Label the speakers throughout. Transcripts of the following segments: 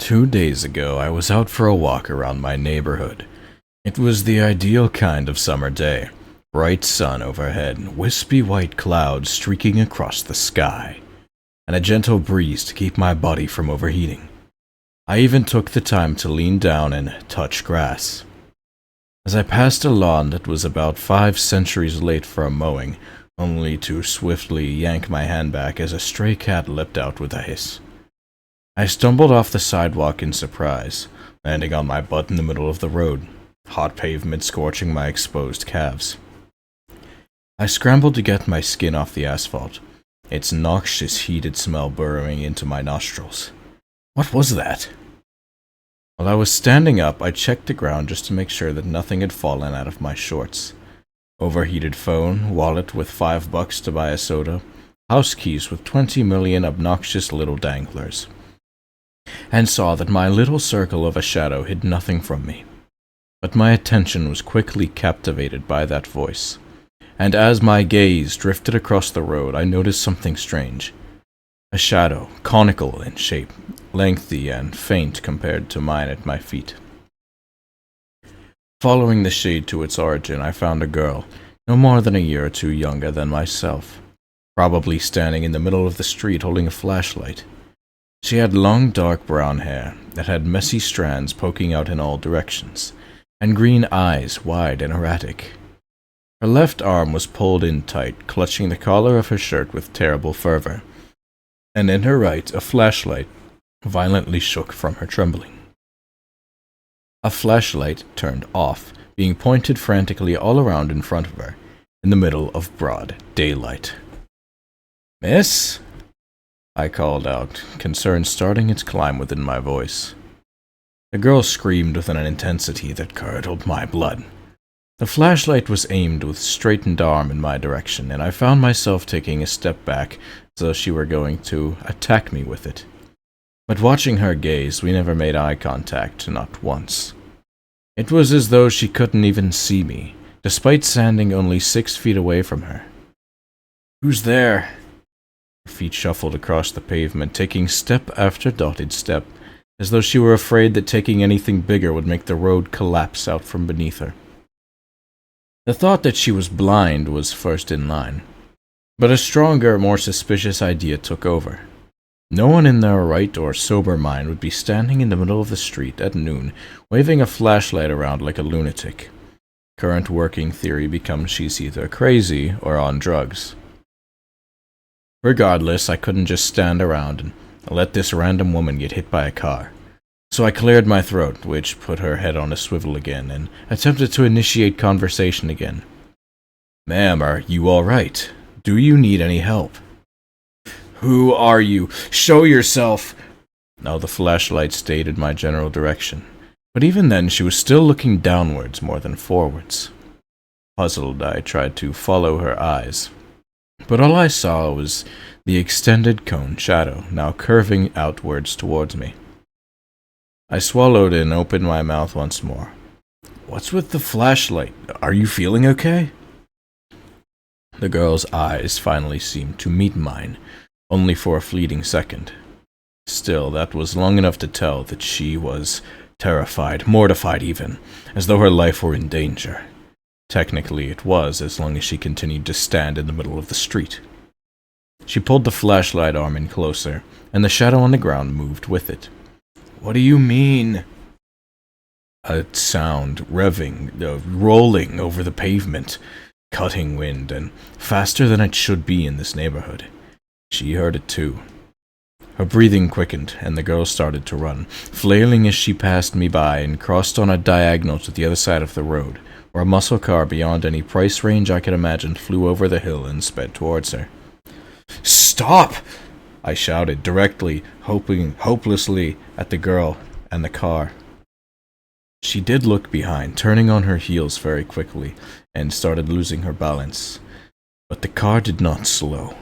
Speaker 1: 2 days ago, I was out for a walk around my neighborhood. It was the ideal kind of summer day. Bright sun overhead, wispy white clouds streaking across the sky, and a gentle breeze to keep my body from overheating. I even took the time to lean down and touch grass. As I passed a lawn that was about 5 centuries late for a mowing, only to swiftly yank my hand back as a stray cat leapt out with a hiss. I stumbled off the sidewalk in surprise, landing on my butt in the middle of the road, hot pavement scorching my exposed calves. I scrambled to get my skin off the asphalt, its noxious heated smell burrowing into my nostrils. What was that? While I was standing up, I checked the ground just to make sure that nothing had fallen out of my shorts. Overheated phone, wallet with $5 to buy a soda, house keys with 20 million obnoxious little danglers. And saw that my little circle of a shadow hid nothing from me. But my attention was quickly captivated by that voice, and as my gaze drifted across the road, I noticed something strange. A shadow, conical in shape, lengthy and faint compared to mine at my feet. Following the shade to its origin, I found a girl, no more than a year or two younger than myself, probably standing in the middle of the street holding a flashlight. She had long dark brown hair that had messy strands poking out in all directions, and green eyes wide and erratic. Her left arm was pulled in tight, clutching the collar of her shirt with terrible fervor, and in her right a flashlight violently shook from her trembling. A flashlight turned off, being pointed frantically all around in front of her, in the middle of broad daylight. "Miss?" I called out, concern starting its climb within my voice. The girl screamed with an intensity that curdled my blood. The flashlight was aimed with straightened arm in my direction, and I found myself taking a step back as though she were going to attack me with it. But watching her gaze, we never made eye contact, not once. It was as though she couldn't even see me, despite standing only 6 feet away from her. "Who's there?" Her feet shuffled across the pavement, taking step after dotted step, as though she were afraid that taking anything bigger would make the road collapse out from beneath her. The thought that she was blind was first in line, but a stronger, more suspicious idea took over. No one in their right or sober mind would be standing in the middle of the street at noon, waving a flashlight around like a lunatic. Current working theory becomes she's either crazy or on drugs. Regardless, I couldn't just stand around and let this random woman get hit by a car. So I cleared my throat, which put her head on a swivel again, and attempted to initiate conversation again. "Ma'am, are you all right? Do you need any help?" "Who are you? Show yourself!" Now the flashlight stayed in my general direction, but even then she was still looking downwards more than forwards. Puzzled, I tried to follow her eyes, but all I saw was the extended cone shadow, now curving outwards towards me. I swallowed and opened my mouth once more. "What's with the flashlight? Are you feeling okay?" The girl's eyes finally seemed to meet mine, only for a fleeting second. Still, that was long enough to tell that she was terrified, mortified even, as though her life were in danger. Technically it was, as long as she continued to stand in the middle of the street. She pulled the flashlight arm in closer, and the shadow on the ground moved with it. "What do you mean?" A sound, revving, rolling over the pavement, cutting wind, and faster than it should be in this neighborhood. She heard it too. Her breathing quickened, and the girl started to run, flailing as she passed me by and crossed on a diagonal to the other side of the road, where a muscle car beyond any price range I could imagine flew over the hill and sped towards her. "Stop!" I shouted, directly, hoping hopelessly at the girl and the car. She did look behind, turning on her heels very quickly, and started losing her balance. But the car did not slow.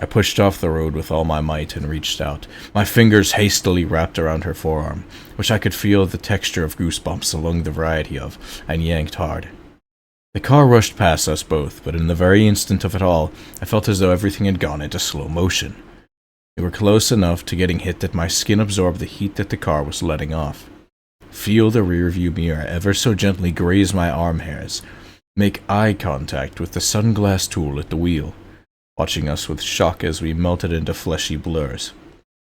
Speaker 1: I pushed off the road with all my might and reached out, my fingers hastily wrapped around her forearm, which I could feel the texture of goosebumps along the variety of, and yanked hard. The car rushed past us both, but in the very instant of it all, I felt as though everything had gone into slow motion. We were close enough to getting hit that my skin absorbed the heat that the car was letting off. Feel the rearview mirror ever so gently graze my arm hairs. Make eye contact with the sunglass tool at the wheel, watching us with shock as we melted into fleshy blurs.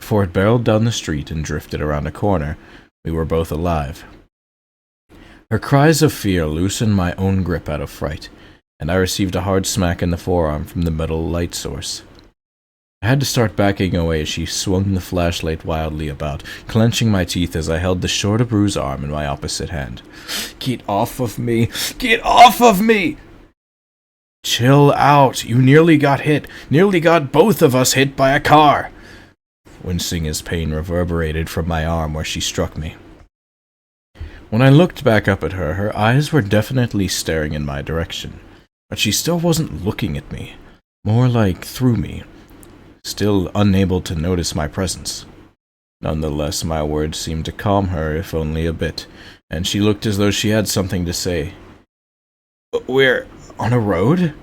Speaker 1: Before it barreled down the street and drifted around a corner, we were both alive. Her cries of fear loosened my own grip out of fright, and I received a hard smack in the forearm from the metal light source. I had to start backing away as she swung the flashlight wildly about, clenching my teeth as I held the short of bruised arm in my opposite hand. "Get off of me! Get off of me!" "Chill out! You nearly got hit! Nearly got both of us hit by a car!" Wincing as pain reverberated from my arm where she struck me. When I looked back up at her, her eyes were definitely staring in my direction, but she still wasn't looking at me, more like through me, still unable to notice my presence. Nonetheless, my words seemed to calm her, if only a bit, and she looked as though she had something to say. "We're on a road?"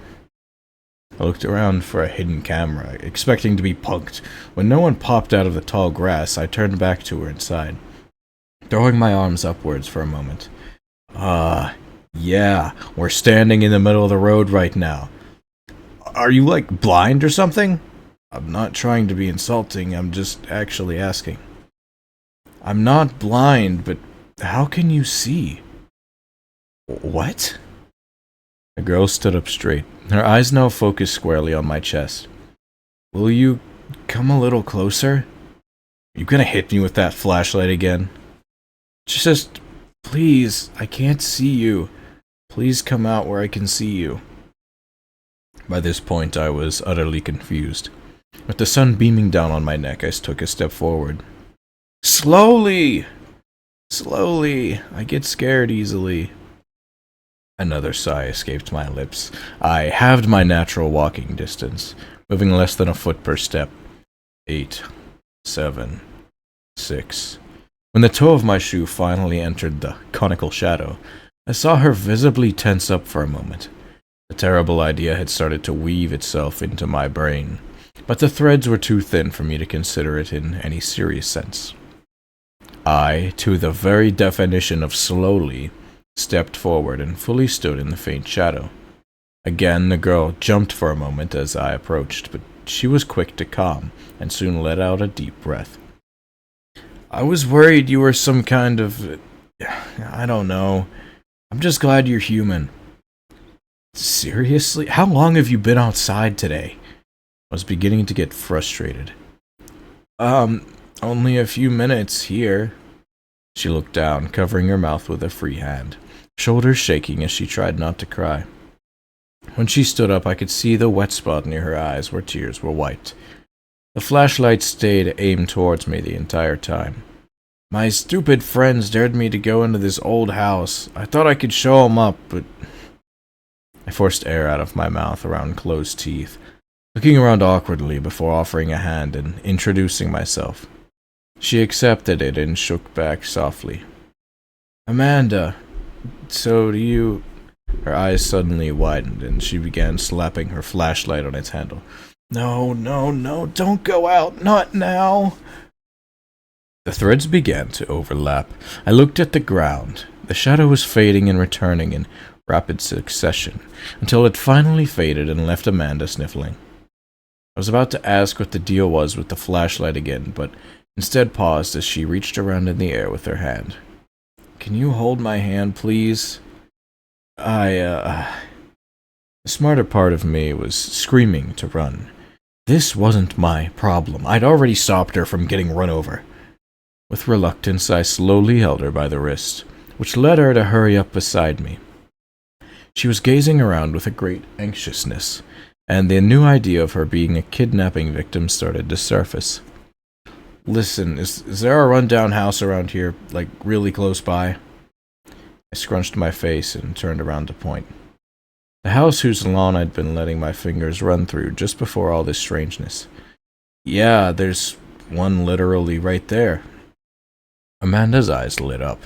Speaker 1: I looked around for a hidden camera, expecting to be punked. When no one popped out of the tall grass, I turned back to her inside, throwing my arms upwards for a moment. Yeah, we're standing in the middle of the road right now. Are you, like, blind or something? I'm not trying to be insulting, I'm just actually asking. I'm not blind, but how can you see? What? The girl stood up straight, her eyes now focused squarely on my chest. Will you come a little closer? Are you gonna hit me with that flashlight again? Just, please, I can't see you. Please come out where I can see you. By this point, I was utterly confused. With the sun beaming down on my neck, I took a step forward. Slowly! Slowly! I get scared easily. Another sigh escaped my lips. I halved my natural walking distance, moving less than a foot per step. 8, 7, 6. When the toe of my shoe finally entered the conical shadow, I saw her visibly tense up for a moment. The terrible idea had started to weave itself into my brain, but the threads were too thin for me to consider it in any serious sense. I, to the very definition of slowly, stepped forward and fully stood in the faint shadow. Again, the girl jumped for a moment as I approached, but she was quick to calm and soon let out a deep breath. I was worried you were some kind of... I don't know. I'm just glad you're human. Seriously? How long have you been outside today? I was beginning to get frustrated. Only a few minutes here. She looked down, covering her mouth with a free hand, shoulders shaking as she tried not to cry. When she stood up, I could see the wet spot near her eyes where tears were wiped. The flashlight stayed aimed towards me the entire time. My stupid friends dared me to go into this old house. I thought I could show them up, but... I forced air out of my mouth around closed teeth, looking around awkwardly before offering a hand and introducing myself. She accepted it and shook back softly. Amanda, so do you... Her eyes suddenly widened and she began slapping her flashlight on its handle. No, don't go out, not now. The threads began to overlap. I looked at the ground. The shadow was fading and returning in rapid succession, until it finally faded and left Amanda sniffling. I was about to ask what the deal was with the flashlight again, but instead paused as she reached around in the air with her hand. Can you hold my hand, please? The smarter part of me was screaming to run. This wasn't my problem. I'd already stopped her from getting run over. With reluctance, I slowly held her by the wrist, which led her to hurry up beside me. She was gazing around with a great anxiousness, and the new idea of her being a kidnapping victim started to surface. Listen, is there a rundown house around here, like, really close by? I scrunched my face and turned around to point. The house whose lawn I'd been letting my fingers run through just before all this strangeness. Yeah, there's one literally right there. Amanda's eyes lit up.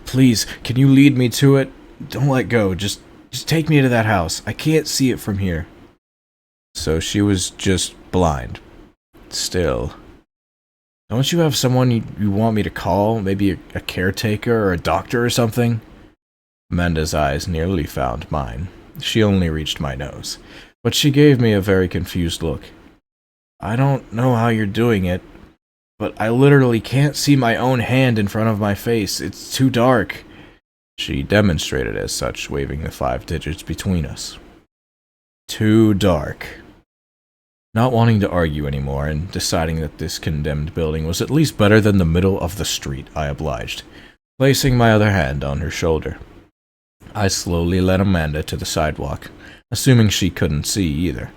Speaker 1: Please, can you lead me to it? Don't let go, just take me to that house. I can't see it from here. So she was just blind. Still. Don't you have someone you want me to call? Maybe a caretaker or a doctor or something? Amanda's eyes nearly found mine. She only reached my nose, but she gave me a very confused look. I don't know how you're doing it, but I literally can't see my own hand in front of my face. It's too dark. She demonstrated as such, waving the 5 digits between us. Too dark. Not wanting to argue anymore, and deciding that this condemned building was at least better than the middle of the street, I obliged, placing my other hand on her shoulder. I slowly led Amanda to the sidewalk, assuming she couldn't see either.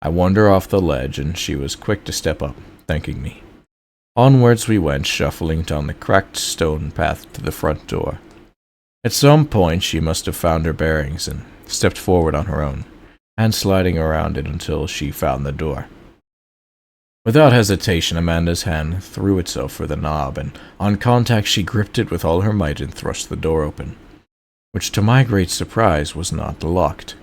Speaker 1: I won her off the ledge, and she was quick to step up, thanking me. Onwards we went, shuffling down the cracked stone path to the front door. At some point she must have found her bearings and stepped forward on her own, and sliding around it until she found the door. Without hesitation, Amanda's hand threw itself for the knob, and on contact she gripped it with all her might and thrust the door open, which to my great surprise was not locked.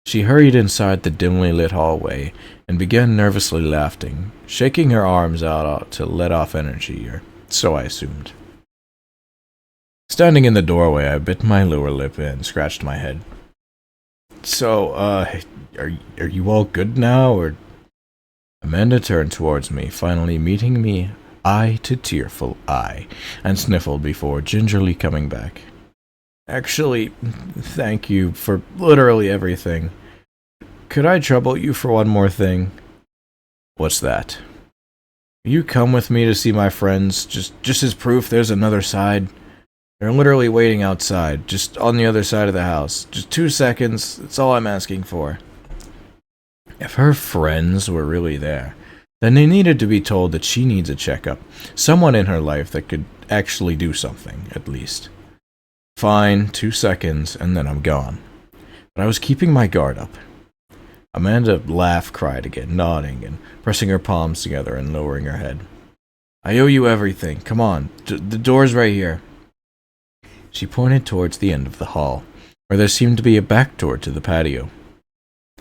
Speaker 1: She hurried inside the dimly lit hallway and began nervously laughing, shaking her arms out to let off energy, or so I assumed. Standing in the doorway, I bit my lower lip and scratched my head. So, are you all good now, or? Amanda turned towards me, finally meeting me eye to tearful eye, and sniffled before gingerly coming back. Actually, thank you for literally everything. Could I trouble you for one more thing? What's that? Will you come with me to see my friends, just as proof there's another side? They're literally waiting outside, just on the other side of the house. Just 2 seconds, that's all I'm asking for. If her friends were really there, then they needed to be told that she needs a checkup. Someone in her life that could actually do something, at least. Fine, 2 seconds, and then I'm gone. But I was keeping my guard up. Amanda cried again, nodding and pressing her palms together and lowering her head. I owe you everything. Come on, the door's right here. She pointed towards the end of the hall, where there seemed to be a back door to the patio.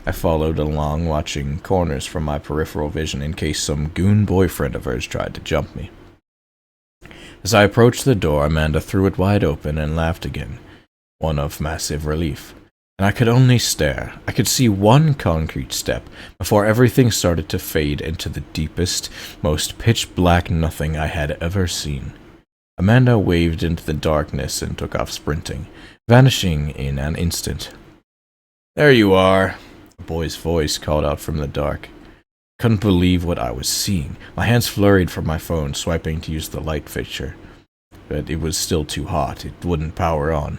Speaker 1: I followed along, watching corners from my peripheral vision in case some goon boyfriend of hers tried to jump me. As I approached the door, Amanda threw it wide open and laughed again, one of massive relief. And I could only stare. I could see one concrete step before everything started to fade into the deepest, most pitch-black nothing I had ever seen. Amanda waved into the darkness and took off sprinting, vanishing in an instant. There you are, a boy's voice called out from the dark. Couldn't believe what I was seeing. My hands flurried from my phone, swiping to use the light fixture. But it was still too hot. It wouldn't power on.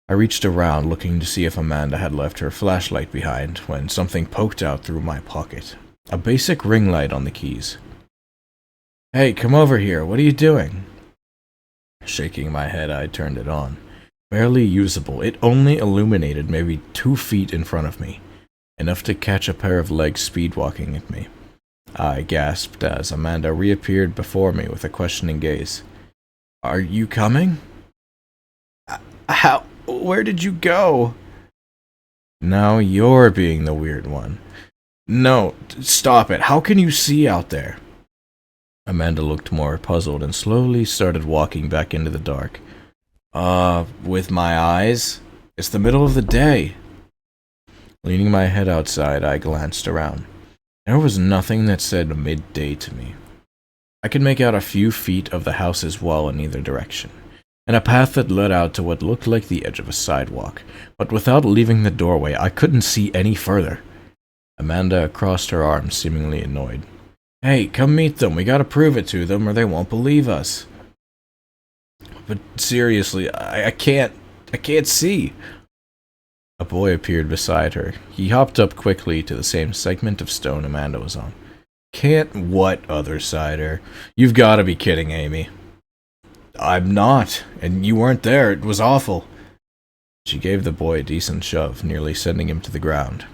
Speaker 1: I reached around, looking to see if Amanda had left her flashlight behind, when something poked out through my pocket. A basic ring light on the keys. Hey, come over here. What are you doing? Shaking my head, I turned it on. Barely usable. It only illuminated maybe 2 feet in front of me, enough to catch a pair of legs speed-walking at me. I gasped as Amanda reappeared before me with a questioning gaze. Are you coming? How? Where did you go? Now you're being the weird one. No, stop it. How can you see out there? Amanda looked more puzzled and slowly started walking back into the dark. With my eyes? It's the middle of the day. Leaning my head outside, I glanced around. There was nothing that said midday to me. I could make out a few feet of the house's wall in either direction, and a path that led out to what looked like the edge of a sidewalk, but without leaving the doorway, I couldn't see any further. Amanda crossed her arms, seemingly annoyed. Hey, come meet them. We gotta prove it to them, or they won't believe us. But seriously, I can't see. A boy appeared beside her. He hopped up quickly to the same segment of stone Amanda was on. Can't what, other sider? You've gotta be kidding, Amy. I'm not, and you weren't there. It was awful. She gave the boy a decent shove, nearly sending him to the ground.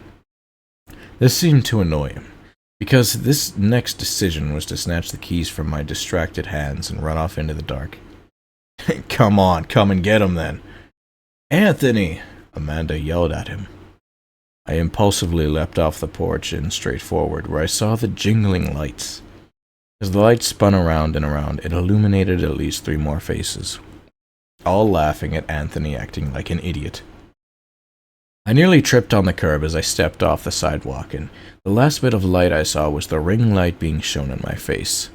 Speaker 1: This seemed to annoy him, because this next decision was to snatch the keys from my distracted hands and run off into the dark. Come on, come and get him then. Anthony! Amanda yelled at him. I impulsively leapt off the porch and straight forward, where I saw the jingling lights. As the lights spun around and around, it illuminated at least 3 more faces, all laughing at Anthony acting like an idiot. I nearly tripped on the curb as I stepped off the sidewalk, and the last bit of light I saw was the ring light being shown in my face,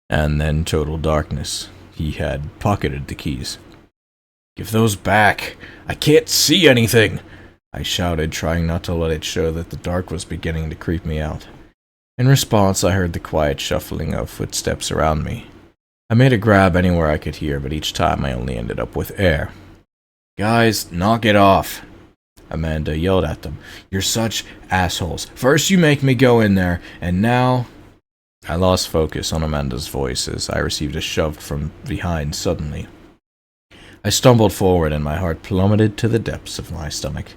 Speaker 1: and then total darkness. He had pocketed the keys. "Give those back! I can't see anything!" I shouted, trying not to let it show that the dark was beginning to creep me out. In response, I heard the quiet shuffling of footsteps around me. I made a grab anywhere I could hear, but each time I only ended up with air. "Guys, knock it off!" Amanda yelled at them. "You're such assholes. First you make me go in there, and now—" I lost focus on Amanda's voice as I received a shove from behind suddenly. I stumbled forward and my heart plummeted to the depths of my stomach.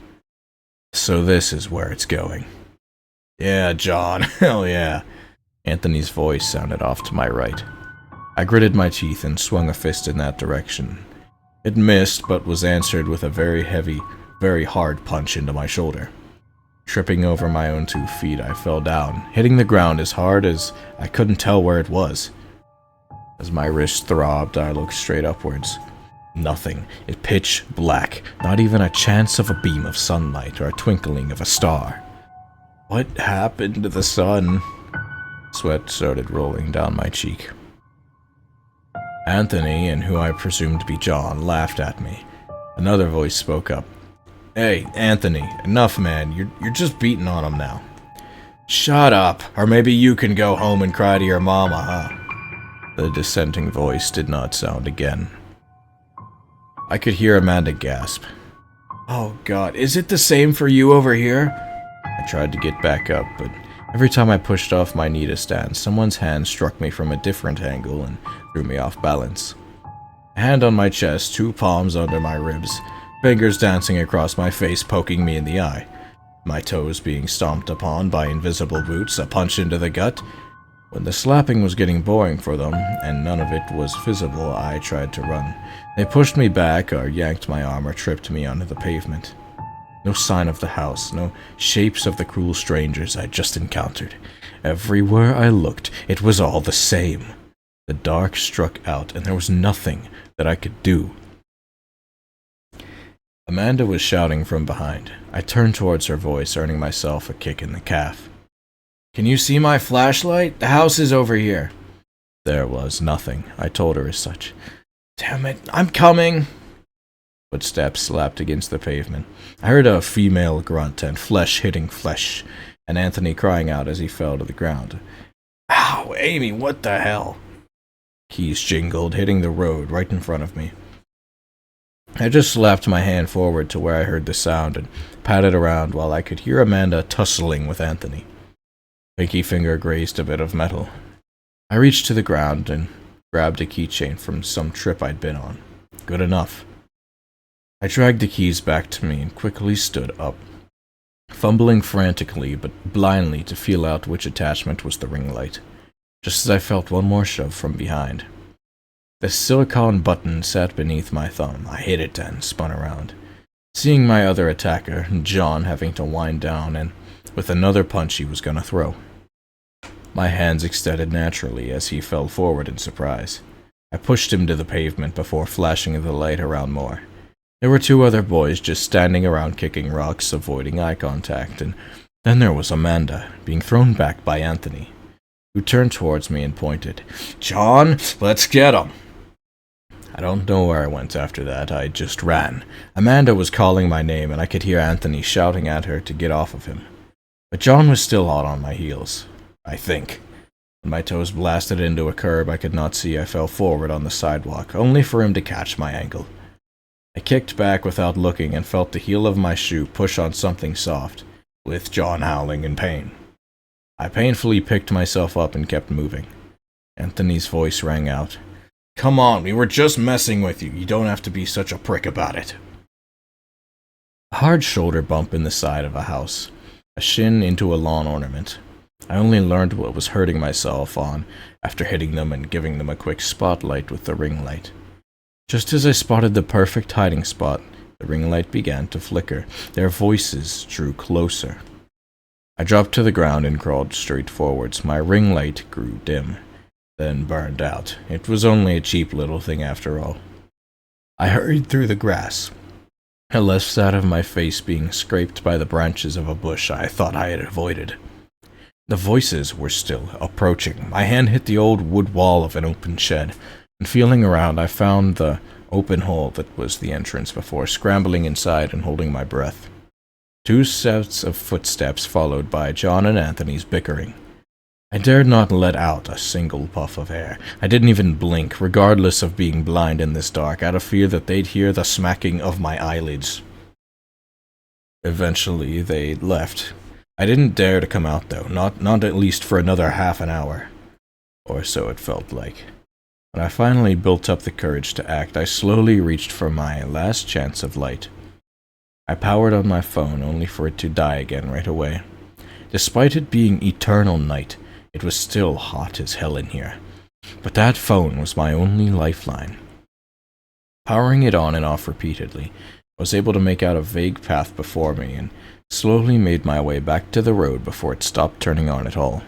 Speaker 1: So this is where it's going. "Yeah, John, hell yeah." Anthony's voice sounded off to my right. I gritted my teeth and swung a fist in that direction. It missed, but was answered with a very heavy, very hard punch into my shoulder. Tripping over my own 2 feet, I fell down, hitting the ground as hard as I couldn't tell where it was. As my wrist throbbed, I looked straight upwards. Nothing. It pitch black, not even a chance of a beam of sunlight or a twinkling of a star. What happened to the sun? Sweat started rolling down my cheek. Anthony, and who I presumed to be John, laughed at me. Another voice spoke up. "Hey, Anthony, enough, man. You're just beating on him now." "Shut up, or maybe you can go home and cry to your mama, huh?" The dissenting voice did not sound again. I could hear Amanda gasp. "Oh God, is it the same for you over here?" I tried to get back up, but every time I pushed off my knee to stand, someone's hand struck me from a different angle and threw me off balance. A hand on my chest, 2 palms under my ribs, fingers dancing across my face, poking me in the eye. My toes being stomped upon by invisible boots, a punch into the gut. When the slapping was getting boring for them, and none of it was visible, I tried to run. They pushed me back, or yanked my arm, or tripped me onto the pavement. No sign of the house, no shapes of the cruel strangers I just encountered. Everywhere I looked, it was all the same. The dark struck out, and there was nothing that I could do. Amanda was shouting from behind. I turned towards her voice, earning myself a kick in the calf. "Can you see my flashlight? The house is over here." There was nothing. I told her as such. "Damn it, I'm coming!" Footsteps slapped against the pavement. I heard a female grunt and flesh hitting flesh, and Anthony crying out as he fell to the ground. "Ow, Amy, what the hell?" Keys jingled, hitting the road right in front of me. I just slapped my hand forward to where I heard the sound and patted around while I could hear Amanda tussling with Anthony. Pinky finger grazed a bit of metal. I reached to the ground and grabbed a keychain from some trip I'd been on. Good enough. I dragged the keys back to me and quickly stood up, fumbling frantically but blindly to feel out which attachment was the ring light, just as I felt one more shove from behind. The silicone button sat beneath my thumb. I hit it and spun around, seeing my other attacker, John, having to wind down and with another punch he was gonna throw. My hands extended naturally as he fell forward in surprise. I pushed him to the pavement before flashing the light around more. There were 2 other boys just standing around kicking rocks, avoiding eye contact, and then there was Amanda, being thrown back by Anthony, who turned towards me and pointed. "John, let's get him!" I don't know where I went after that. I just ran. Amanda was calling my name, and I could hear Anthony shouting at her to get off of him. But John was still hot on my heels, I think. When my toes blasted into a curb I could not see, I fell forward on the sidewalk, only for him to catch my ankle. I kicked back without looking and felt the heel of my shoe push on something soft, with John howling in pain. I painfully picked myself up and kept moving. Anthony's voice rang out. "Come on, we were just messing with you. You don't have to be such a prick about it." A hard shoulder bump in the side of a house. A shin into a lawn ornament. I only learned what was hurting myself on after hitting them and giving them a quick spotlight with the ring light. Just as I spotted the perfect hiding spot, The ring light began to flicker. Their voices drew closer. I dropped to the ground and crawled straight forwards. My ring light grew dim, then burned out. It was only a cheap little thing after all. I hurried through the grass, a left side of my face being scraped by the branches of a bush I thought I had avoided. The voices were still approaching. My hand hit the old wood wall of an open shed, and feeling around, I found the open hole that was the entrance before scrambling inside and holding my breath. 2 sets of footsteps followed by John and Anthony's bickering. I dared not let out a single puff of air. I didn't even blink, regardless of being blind in this dark, out of fear that they'd hear the smacking of my eyelids. Eventually, they left. I didn't dare to come out, though, not at least for another half an hour. Or so it felt like. When I finally built up the courage to act, I slowly reached for my last chance of light. I powered on my phone, only for it to die again right away. Despite it being eternal night, it was still hot as hell in here. But that phone was my only lifeline. Powering it on and off repeatedly, I was able to make out a vague path before me and slowly made my way back to the road before it stopped turning on at all.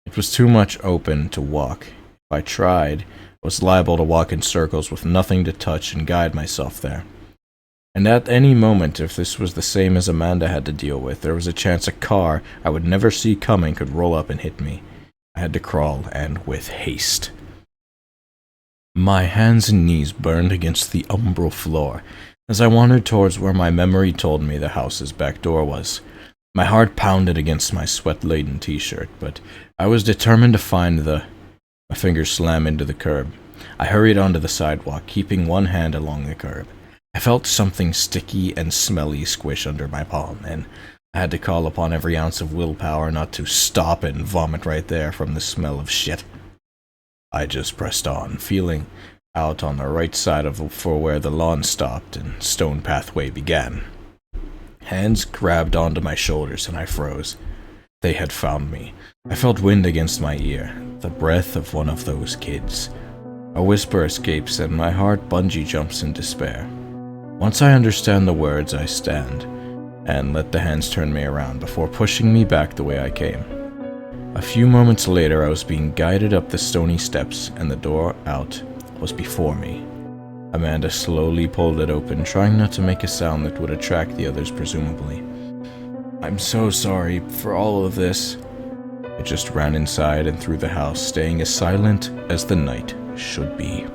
Speaker 1: It was too much open to walk. If I tried, I was liable to walk in circles with nothing to touch and guide myself there. And at any moment, if this was the same as Amanda had to deal with, there was a chance a car I would never see coming could roll up and hit me. I had to crawl, and with haste. My hands and knees burned against the umbral floor as I wandered towards where my memory told me the house's back door was. My heart pounded against my sweat-laden t-shirt, but I was determined to find My fingers slammed into the curb. I hurried onto the sidewalk, keeping one hand along the curb. I felt something sticky and smelly squish under my palm, and I had to call upon every ounce of willpower not to stop and vomit right there from the smell of shit. I just pressed on, feeling out on the right side for where the lawn stopped and stone pathway began. Hands grabbed onto my shoulders and I froze. They had found me. I felt wind against my ear, the breath of one of those kids. A whisper escapes and my heart bungee jumps in despair. Once I understand the words, I stand and let the hands turn me around before pushing me back the way I came. A few moments later, I was being guided up the stony steps and the door out was before me. Amanda slowly pulled it open, trying not to make a sound that would attract the others presumably. "I'm so sorry for all of this." I just ran inside and through the house, staying as silent as the night should be.